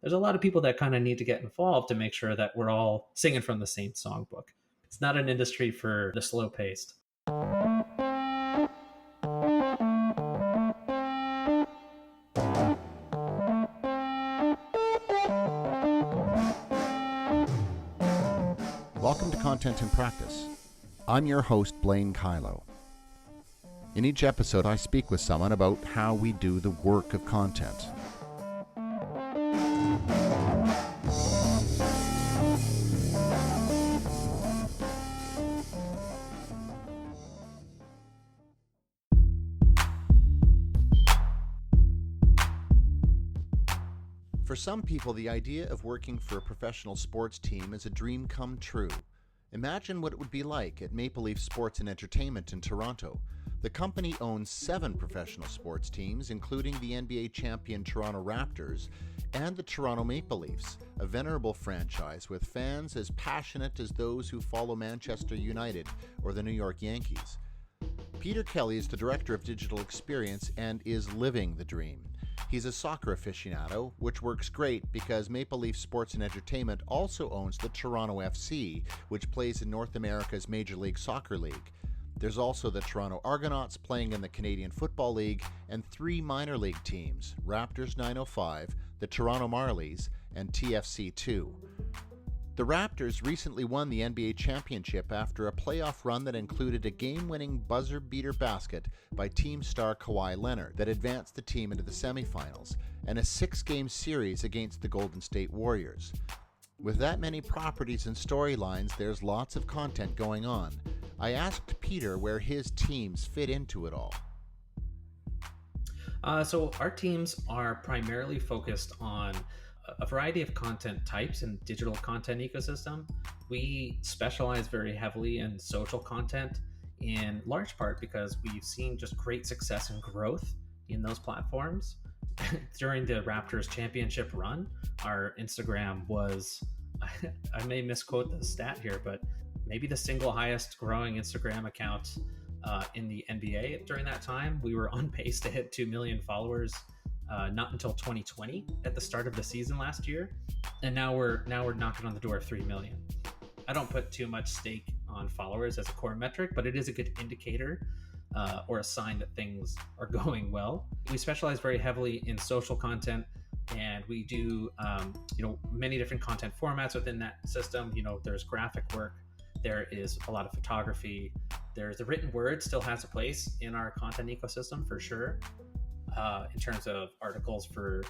there's a lot of people that kind of need to get involved to make sure that we're all singing from the same songbook. It's not an industry for the slow paced. Welcome to Content in Practice. I'm your host, Blaine Kylo. In each episode, I speak with someone about how we do the work of content. For some people, the idea of working for a professional sports team is a dream come true. Imagine what it would be like at Maple Leaf Sports and Entertainment in Toronto. The company owns 7 professional sports teams, including the NBA champion Toronto Raptors and the Toronto Maple Leafs, a venerable franchise with fans as passionate as those who follow Manchester United or the New York Yankees. Peter Kelly is the Director of Digital Experience and is living the dream. He's a soccer aficionado, which works great because Maple Leaf Sports and Entertainment also owns the Toronto FC, which plays in North America's Major League Soccer League. There's also the Toronto Argonauts playing in the Canadian Football League and 3 minor league teams, Raptors 905, the Toronto Marlies, and TFC 2. The Raptors recently won the NBA championship after a playoff run that included a game-winning buzzer-beater basket by team star Kawhi Leonard that advanced the team into the semifinals, and a 6-game series against the Golden State Warriors. With that many properties and storylines, there's lots of content going on. I asked Peter where his teams fit into it all. So our teams are primarily focused on a variety of content types and digital content ecosystem. We specialize very heavily in social content, in large part because we've seen just great success and growth in those platforms. During the Raptors championship run, our Instagram was, I may misquote the stat here, but maybe the single highest growing Instagram account in the NBA during that time. We were on pace to hit 2 million followers not until 2020 at the start of the season last year, and now we're knocking on the door of 3 million. I don't put too much stake on followers as a core metric, but it is a good indicator or a sign that things are going well. We specialize very heavily in social content, and we do many different content formats within that system. There's graphic work, there is a lot of photography, there's the written word still has a place in our content ecosystem for sure. In terms of articles for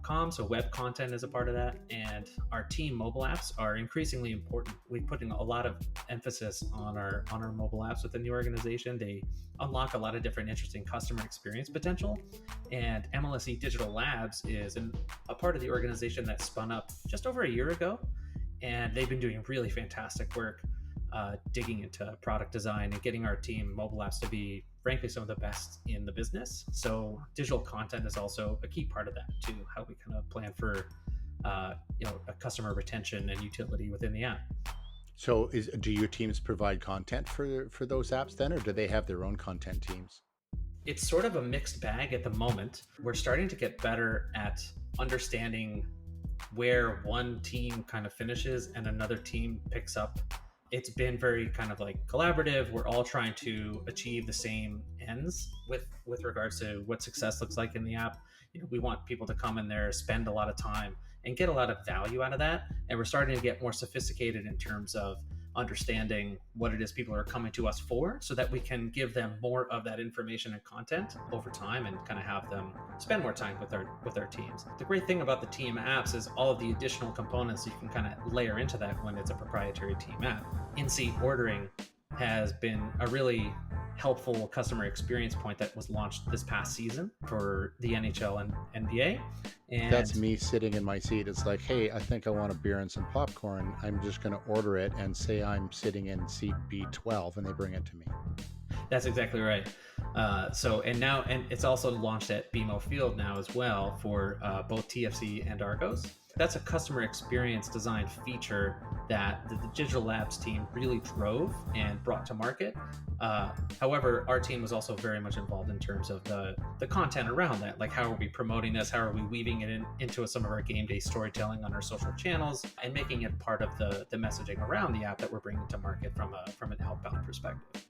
.com, so web content is a part of that, and our team mobile apps are increasingly important. We're putting a lot of emphasis on our mobile apps within the organization. They unlock a lot of different interesting customer experience potential, and MLSE Digital Labs is a part of the organization that spun up just over a year ago, and they've been doing really fantastic work digging into product design and getting our team mobile apps to be, frankly, some of the best in the business. So digital content is also a key part of that too, how we kind of plan for a customer retention and utility within the app. So do your teams provide content for those apps then, or do they have their own content teams? It's sort of a mixed bag at the moment. We're starting to get better at understanding where one team kind of finishes and another team picks up. It's been very kind of like collaborative. We're all trying to achieve the same ends with regards to what success looks like in the app. We want people to come in there, spend a lot of time, and get a lot of value out of that. And we're starting to get more sophisticated in terms of understanding what it is people are coming to us for, so that we can give them more of that information and content over time and kind of have them spend more time with our teams. The great thing about the team apps is all of the additional components you can kind of layer into that when it's a proprietary team app. In-seat ordering has been a really helpful customer experience point that was launched this past season for the NHL and NBA. And that's me sitting in my seat. It's like, hey, I think I want a beer and some popcorn. I'm just going to order it and say I'm sitting in seat B12 and they bring it to me. That's exactly right. And it's also launched at BMO Field now as well for both TFC and Argos. That's a customer experience design feature that the Digital Labs team really drove and brought to market. However, our team was also very much involved in terms of the content around that. Like, how are we promoting this? How are we weaving it into some of our game day storytelling on our social channels and making it part of the messaging around the app that we're bringing to market from an outbound perspective.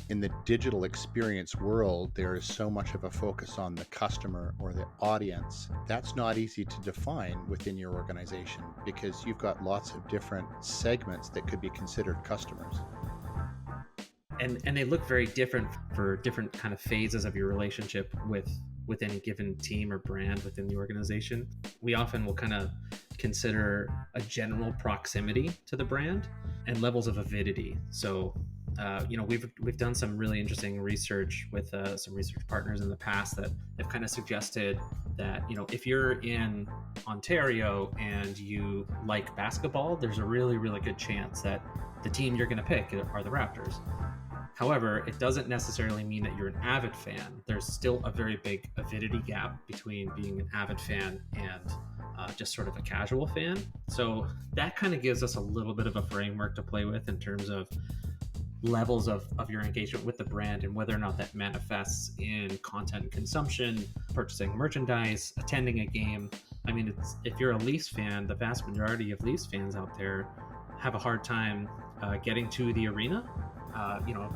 In the digital experience world, there is so much of a focus on the customer or the audience. That's not easy to define within your organization because you've got lots of different segments that could be considered customers. And they look very different for different kind of phases of your relationship with any given team or brand within the organization. We often will kind of consider a general proximity to the brand and levels of avidity. So we've done some really interesting research with some research partners in the past that have kind of suggested that, if you're in Ontario and you like basketball, there's a really, really good chance that the team you're going to pick are the Raptors. However, it doesn't necessarily mean that you're an avid fan. There's still a very big avidity gap between being an avid fan and just sort of a casual fan. So that kind of gives us a little bit of a framework to play with in terms of levels of your engagement with the brand and whether or not that manifests in content consumption, purchasing merchandise, attending a game. I mean, if you're a Leafs fan, the vast majority of Leafs fans out there have a hard time getting to the arena,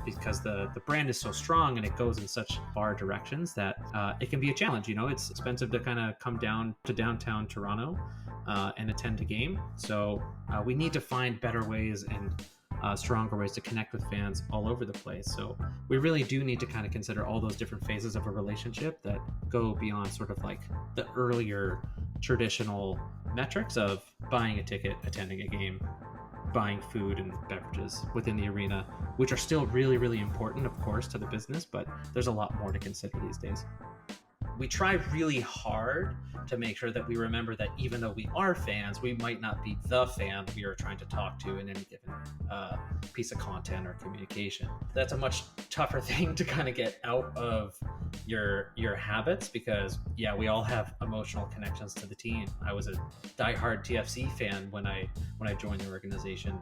because the brand is so strong and it goes in such far directions that it can be a challenge. It's expensive to kind of come down to downtown Toronto and attend a game. So we need to find better ways and stronger ways to connect with fans all over the place. So we really do need to kind of consider all those different phases of a relationship that go beyond sort of like the earlier traditional metrics of buying a ticket, attending a game, buying food and beverages within the arena, which are still really, really important, of course, to the business, but there's a lot more to consider these days. We try really hard to make sure that we remember that even though we are fans, we might not be the fan we are trying to talk to in any given piece of content or communication. That's a much tougher thing to kind of get out of your habits because, yeah, we all have emotional connections to the team. I was a diehard TFC fan when I joined the organization,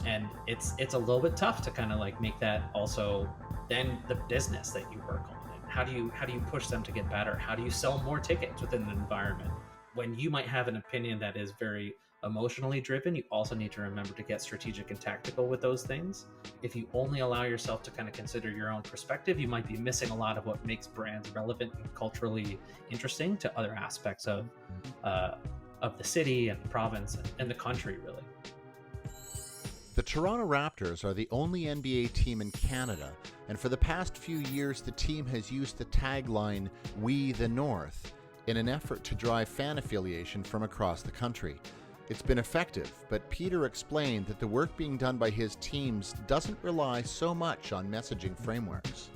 and it's a little bit tough to kind of like make that also then the business that you work on. How do you push them to get better? How do you sell more tickets within an environment? When you might have an opinion that is very emotionally driven, you also need to remember to get strategic and tactical with those things. If you only allow yourself to kind of consider your own perspective, you might be missing a lot of what makes brands relevant and culturally interesting to other aspects of the city and the province and the country, really. The Toronto Raptors are the only NBA team in Canada, and for the past few years the team has used the tagline, "We the North," in an effort to drive fan affiliation from across the country. It's been effective, but Peter explained that the work being done by his teams doesn't rely so much on messaging frameworks.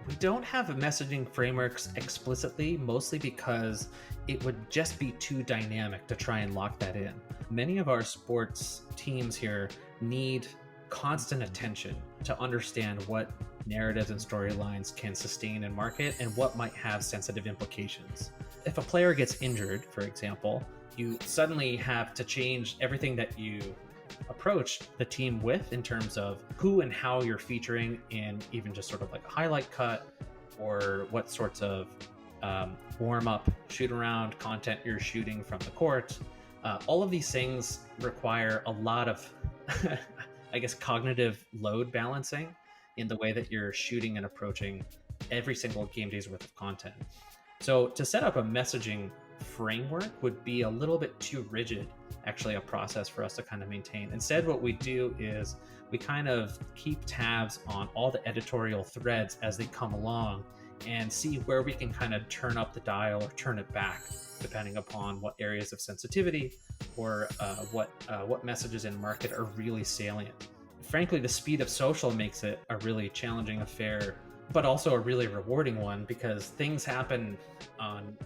We don't have messaging frameworks explicitly, mostly because it would just be too dynamic to try and lock that in. Many of our sports teams here need constant attention to understand what narratives and storylines can sustain in market and what might have sensitive implications. If a player gets injured, for example, you suddenly have to change everything that you approach the team with in terms of who and how you're featuring in even just sort of like a highlight cut or what sorts of warm-up, shoot-around content you're shooting from the court. All of these things require a lot of, I guess, cognitive load balancing in the way that you're shooting and approaching every single game day's worth of content. So to set up a messaging framework would be a little bit too rigid, actually a process for us to kind of maintain. Instead, what we do is we kind of keep tabs on all the editorial threads as they come along and see where we can kind of turn up the dial or turn it back, depending upon what areas of sensitivity or what messages in market are really salient. Frankly, the speed of social makes it a really challenging affair, but also a really rewarding one because things happen on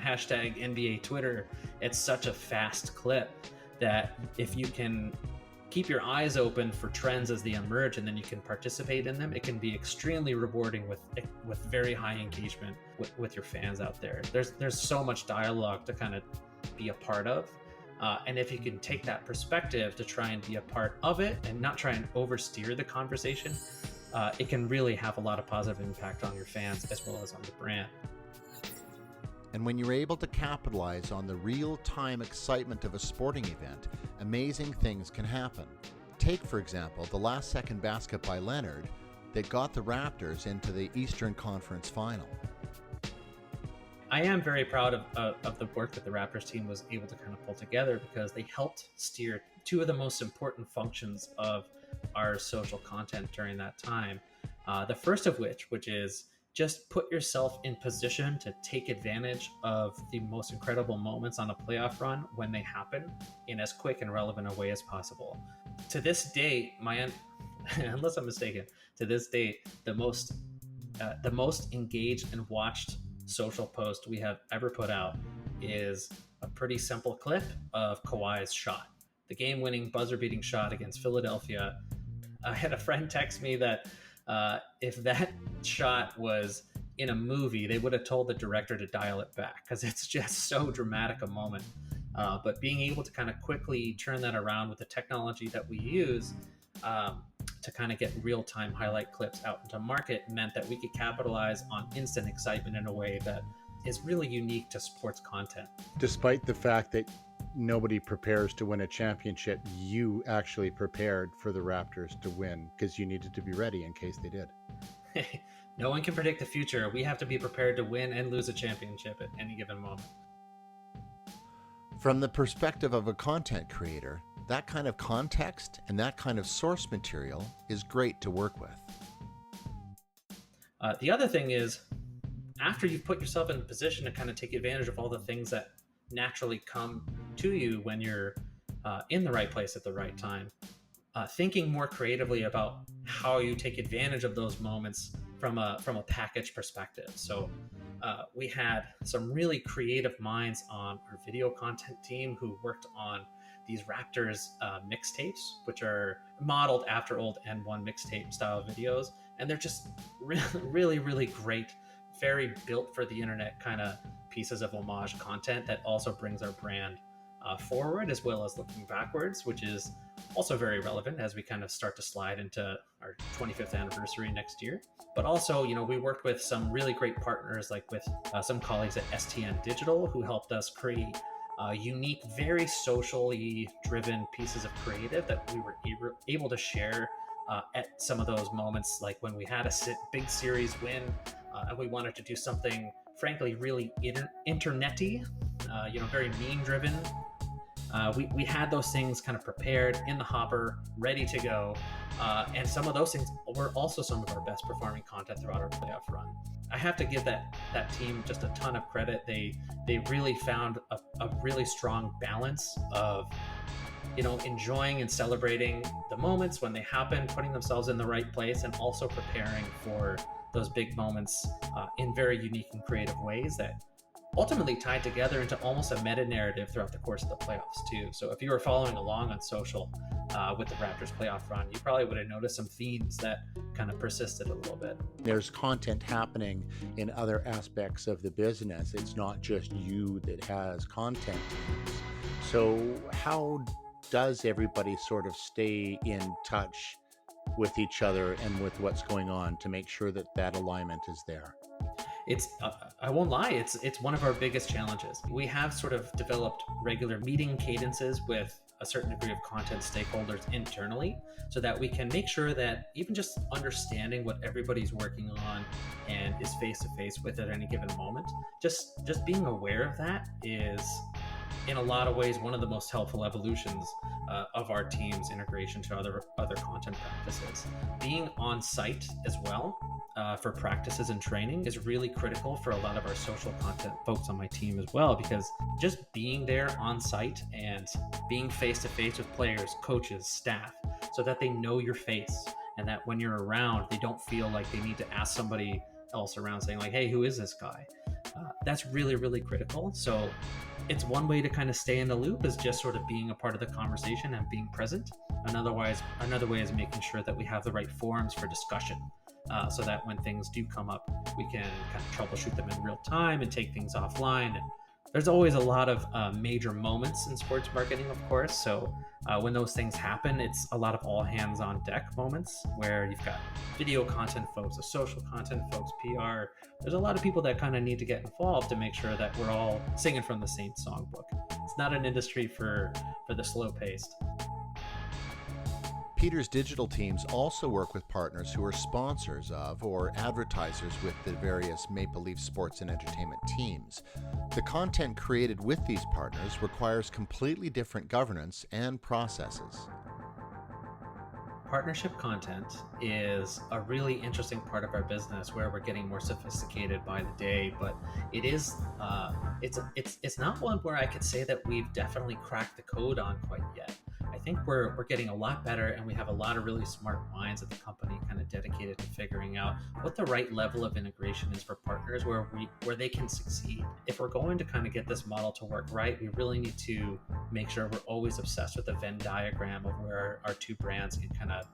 hashtag NBA Twitter at such a fast clip that if you can keep your eyes open for trends as they emerge, and then you can participate in them. It can be extremely rewarding with very high engagement with your fans out there. There's so much dialogue to kind of be a part of. And if you can take that perspective to try and be a part of it and not try and oversteer the conversation, it can really have a lot of positive impact on your fans as well as on the brand. And when you're able to capitalize on the real-time excitement of a sporting event, amazing things can happen. Take, for example, the last-second basket by Leonard that got the Raptors into the Eastern Conference Final. I am very proud of the work that the Raptors team was able to kind of pull together, because they helped steer two of the most important functions of our social content during that time. The first of which is just put yourself in position to take advantage of the most incredible moments on a playoff run when they happen in as quick and relevant a way as possible. To this date, unless I'm mistaken, to this date, the most engaged and watched social post we have ever put out is a pretty simple clip of Kawhi's shot, the game-winning buzzer-beating shot against Philadelphia. I had a friend text me that if that shot was in a movie, they would have told the director to dial it back, because it's just so dramatic a moment. But being able to kind of quickly turn that around with the technology that we use to kind of get real-time highlight clips out into market meant that we could capitalize on instant excitement in a way that is really unique to sports content. Despite the fact that nobody prepares to win a championship, you actually prepared for the Raptors to win because you needed to be ready in case they did. No one can predict the future. We have to be prepared to win and lose a championship at any given moment. From the perspective of a content creator, that kind of context and that kind of source material is great to work with. The other thing is, after you've put yourself in a position to kind of take advantage of all the things that naturally come to you when you're in the right place at the right time, thinking more creatively about how you take advantage of those moments from a package perspective. So we had some really creative minds on our video content team who worked on these Raptors mixtapes, which are modeled after old N1 mixtape style videos. And they're just really, really great, very built for the internet kind of pieces of homage content that also brings our brand forward, as well as looking backwards, which is also very relevant as we kind of start to slide into our 25th anniversary next year. But also, we worked with some really great partners, like with some colleagues at STN Digital, who helped us create unique, very socially driven pieces of creative that we were able to share at some of those moments, like when we had a big series win and we wanted to do something, frankly, really internet-y, very meme-driven. We had those things kind of prepared in the hopper, ready to go. And some of those things were also some of our best performing content throughout our playoff run. I have to give that team just a ton of credit. They really found a really strong balance of, enjoying and celebrating the moments when they happen, putting themselves in the right place, and also preparing for those big moments in very unique and creative ways that ultimately tied together into almost a meta narrative throughout the course of the playoffs too. So if you were following along on social with the Raptors playoff run, you probably would have noticed some themes that kind of persisted a little bit. There's content happening in other aspects of the business. It's not just you that has content. So how does everybody sort of stay in touch with each other and with what's going on to make sure that that alignment is there? It's I won't lie, it's one of our biggest challenges. We have sort of developed regular meeting cadences with a certain degree of content stakeholders internally, so that we can make sure that even just understanding what everybody's working on and is face to face with at any given moment, just being aware of that is, in a lot of ways, one of the most helpful evolutions of our team's integration to other content practices. Being on site as well for practices and training is really critical for a lot of our social content folks on my team as well, because just being there on site and being face to face with players, coaches, staff, so that they know your face, and that when you're around, they don't feel like they need to ask somebody else around saying like, hey, who is this guy? That's really, really critical. So it's one way to kind of stay in the loop is just sort of being a part of the conversation and being present. Another way is making sure that we have the right forums for discussion, so that when things do come up, we can kind of troubleshoot them in real time and take things offline. And there's always a lot of major moments in sports marketing, of course. So when those things happen, it's a lot of all hands on deck moments where you've got video content folks, the social content folks, PR. There's a lot of people that kind of need to get involved to make sure that we're all singing from the same songbook. It's not an industry for the slow paced. Peter's digital teams also work with partners who are sponsors of or advertisers with the various Maple Leaf sports and entertainment teams. The content created with these partners requires completely different governance and processes. Partnership content is a really interesting part of our business where we're getting more sophisticated by the day, but it is it's not one where I could say that we've definitely cracked the code on quite yet. I think we're getting a lot better, and we have a lot of really smart minds at the company kind of dedicated to figuring out what the right level of integration is for partners where they can succeed. If we're going to kind of get this model to work right, we really need to make sure we're always obsessed with the Venn diagram of where our two brands can kind of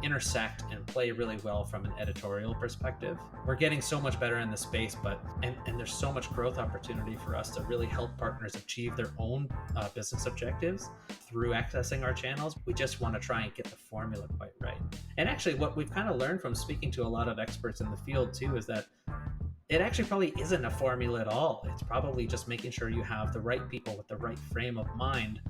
intersect and play really well from an editorial perspective. We're getting so much better in the space, but there's so much growth opportunity for us to really help partners achieve their own business objectives through accessing our channels. We just want to try and get the formula quite right. And actually, what we've kind of learned from speaking to a lot of experts in the field too is that it actually probably isn't a formula at all. It's probably just making sure you have the right people with the right frame of mind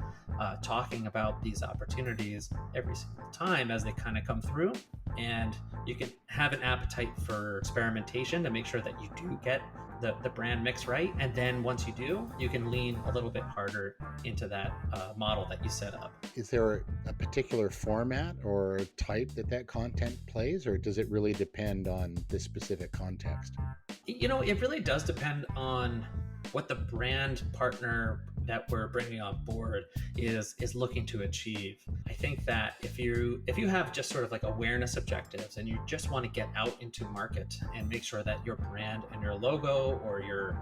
talking about these opportunities every single time as they kind of come through. And you can have an appetite for experimentation to make sure that you do get the brand mix right. And then once you do, you can lean a little bit harder into that model that you set up. Is there a particular format or type that content plays, or does it really depend on the specific context? You know, it really does depend on what the brand partner that we're bringing on board is looking to achieve. I think that if you have just sort of like awareness objectives and you just want to get out into market and make sure that your brand and your logo or your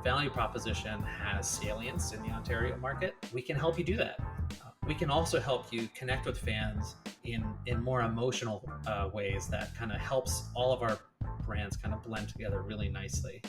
value proposition has salience in the Ontario market, we can help you do that. We can also help you connect with fans in more emotional ways that kind of helps all of our brands kind of blend together really nicely.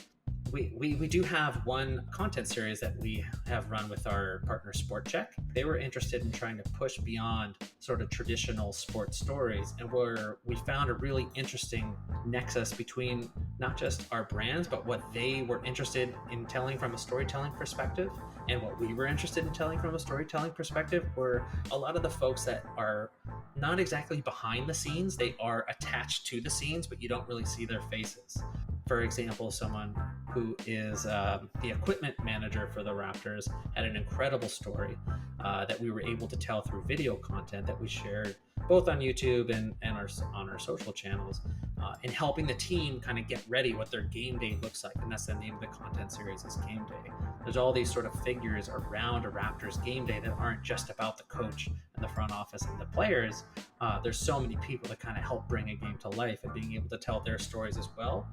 We do have one content series that we have run with our partner Sport Check. They were interested in trying to push beyond sort of traditional sports stories, and where we found a really interesting nexus between not just our brands, but what they were interested in telling from a storytelling perspective and what we were interested in telling from a storytelling perspective were a lot of the folks that are not exactly behind the scenes. They are attached to the scenes, but you don't really see their faces. For example, someone who is the equipment manager for the Raptors had an incredible story that we were able to tell through video content that we shared both on YouTube and on our social channels, in helping the team kind of get ready what their game day looks like. And that's the name of the content series, is Game Day. There's all these sort of figures around a Raptors game day that aren't just about the coach and the front office and the players. There's so many people that kind of help bring a game to life, and being able to tell their stories as well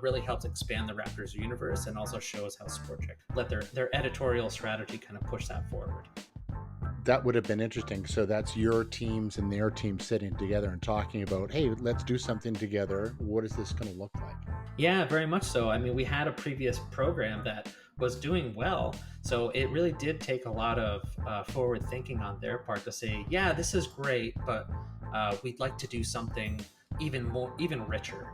really helps expand the Raptors universe, and also shows how SportCheck let their editorial strategy kind of push that forward. That would have been interesting. So that's your teams and their teams sitting together and talking about, hey, let's do something together. What is this going to look like? Yeah, very much so. I mean, we had a previous program that was doing well, so it really did take a lot of forward thinking on their part to say, yeah, this is great, but we'd like to do something even richer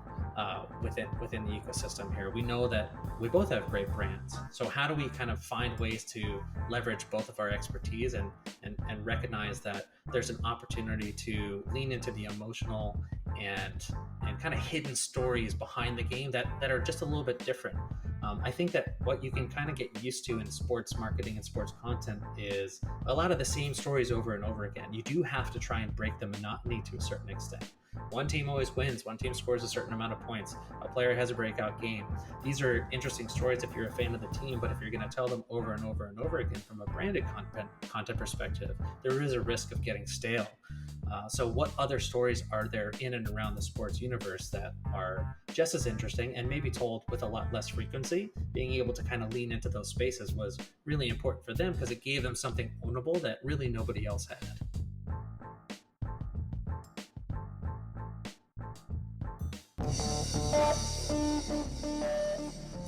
within the ecosystem here. We know that we both have great brands, so how do we kind of find ways to leverage both of our expertise and recognize that there's an opportunity to lean into the emotional and kind of hidden stories behind the game that are just a little bit different. I think that what you can kind of get used to in sports marketing and sports content is a lot of the same stories over and over again. You do have to try and break the monotony to a certain extent. One team always wins. One team scores a certain amount of points. A player has a breakout game. These are interesting stories if you're a fan of the team, but if you're going to tell them over and over and over again from a branded content perspective, there is a risk of getting stale. So what other stories are there in and around the sports universe that are just as interesting and maybe told with a lot less frequency? Being able to kind of lean into those spaces was really important for them because it gave them something ownable that really nobody else had.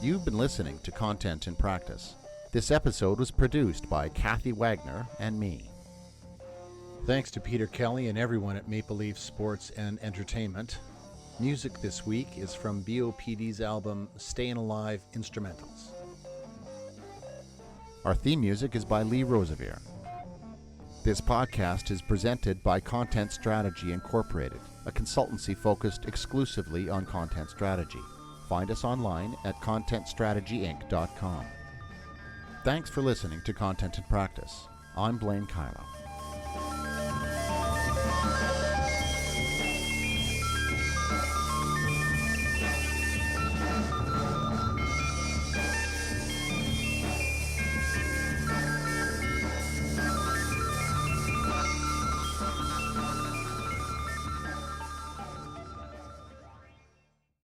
You've been listening to Content in Practice. This episode was produced by Kathy Wagner and me. Thanks to Peter Kelly and everyone at Maple Leaf Sports and Entertainment. Music this week is from BOPD's album Stayin' Alive Instrumentals. Our theme music is by Lee Rosevere. This podcast is presented by Content Strategy Incorporated, a consultancy focused exclusively on content strategy. Find us online at contentstrategyinc.com. Thanks for listening to Content in Practice. I'm Blaine Kylo.